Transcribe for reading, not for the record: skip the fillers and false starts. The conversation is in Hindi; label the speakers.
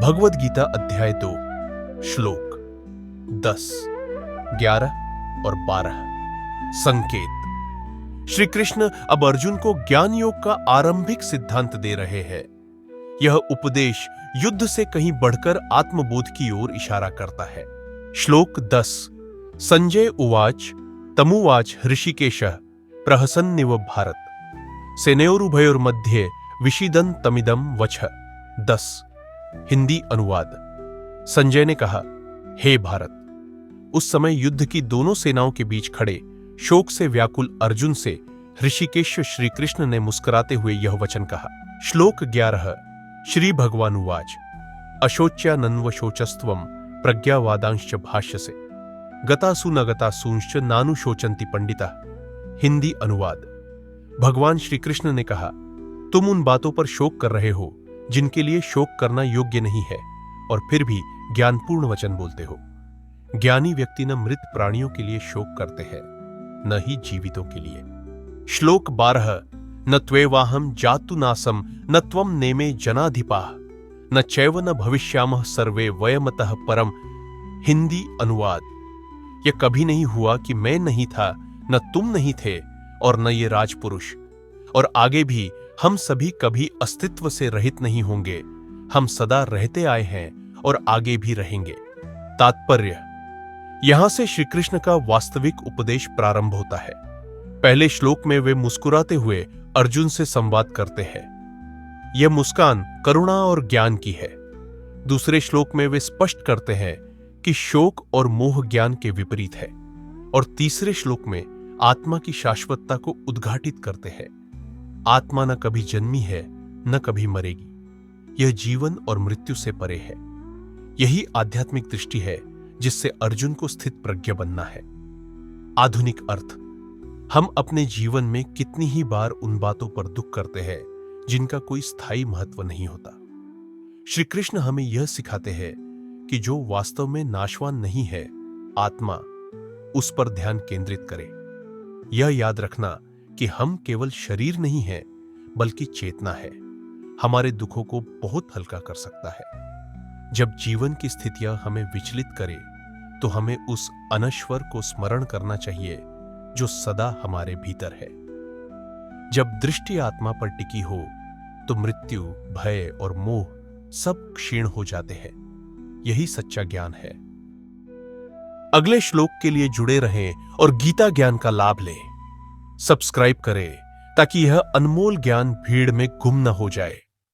Speaker 1: भगवद गीता अध्याय 2 श्लोक 10, 11 और 12। संकेत। श्री कृष्ण अब अर्जुन को ज्ञान योग का आरंभिक सिद्धांत दे रहे हैं। यह उपदेश युद्ध से कहीं बढ़कर आत्मबोध की ओर इशारा करता है। श्लोक 10। संजय उवाच तमुवाच ऋषिकेशः प्रहसन्निव भारत सेनयोरुभयोर्मध्ये विषीदन्तमिदं वचः। 10। हिंदी अनुवाद। संजय ने कहा, हे भारत। उस समय युद्ध की दोनों सेनाओं के बीच खड़े शोक से व्याकुल अर्जुन से ऋषिकेश श्री कृष्ण ने मुस्कुराते हुए यह वचन कहा। श्लोक 11। श्री भगवान उवाच अशोच्यानन्व शोचस्त्वं प्रज्ञावादांश्च भाष्यसे गतासु न गतासूंश्च नानु शोचन्ति पंडितः। हिंदी अनुवाद। भगवान श्री कृष्ण ने कहा, तुम उन बातों पर शोक कर रहे हो जिनके लिए शोक करना योग्य नहीं है, और फिर भी ज्ञानपूर्ण वचन बोलते हो। ज्ञानी व्यक्ति न मृत प्राणियों के लिए शोक करते हैं, न ही जीवितों के लिए। श्लोक 12। न त्वेवाहं जातु नासम न त्वं नेमे जनाधिपाः न चैव न भविष्यामः सर्वे वयमतः परम। हिंदी अनुवाद। यह कभी नहीं हुआ कि मैं नहीं था, न तुम नहीं थे, और न ये राजपुरुष, और आगे भी हम सभी कभी अस्तित्व से रहित नहीं होंगे। हम सदा रहते आए हैं और आगे भी रहेंगे। तात्पर्य। यहां से श्री कृष्ण का वास्तविक उपदेश प्रारंभ होता है। पहले श्लोक में वे मुस्कुराते हुए अर्जुन से संवाद करते हैं। यह मुस्कान करुणा और ज्ञान की है। दूसरे श्लोक में वे स्पष्ट करते हैं कि शोक और मोह ज्ञान के विपरीत है, और तीसरे श्लोक में आत्मा की शाश्वतता को उद्घाटित करते हैं। आत्मा न कभी जन्मी है, न कभी मरेगी। यह जीवन और मृत्यु से परे है। यही आध्यात्मिक दृष्टि है जिससे अर्जुन को स्थित प्रज्ञ बनना है। आधुनिक अर्थ। हम अपने जीवन में कितनी ही बार उन बातों पर दुख करते हैं जिनका कोई स्थायी महत्व नहीं होता। श्री कृष्ण हमें यह सिखाते हैं कि जो वास्तव में नाशवान नहीं है, आत्मा, उस पर ध्यान केंद्रित करें। यह याद रखना कि हम केवल शरीर नहीं हैं, बल्कि चेतना है, हमारे दुखों को बहुत हल्का कर सकता है। जब जीवन की स्थितियां हमें विचलित करें, तो हमें उस अनश्वर को स्मरण करना चाहिए जो सदा हमारे भीतर है। जब दृष्टि आत्मा पर टिकी हो, तो मृत्यु, भय और मोह सब क्षीण हो जाते हैं। यही सच्चा ज्ञान है। अगले श्लोक के लिए जुड़े रहें और गीता ज्ञान का लाभ लें। सब्सक्राइब करें ताकि यह अनमोल ज्ञान भीड़ में गुम न हो जाए।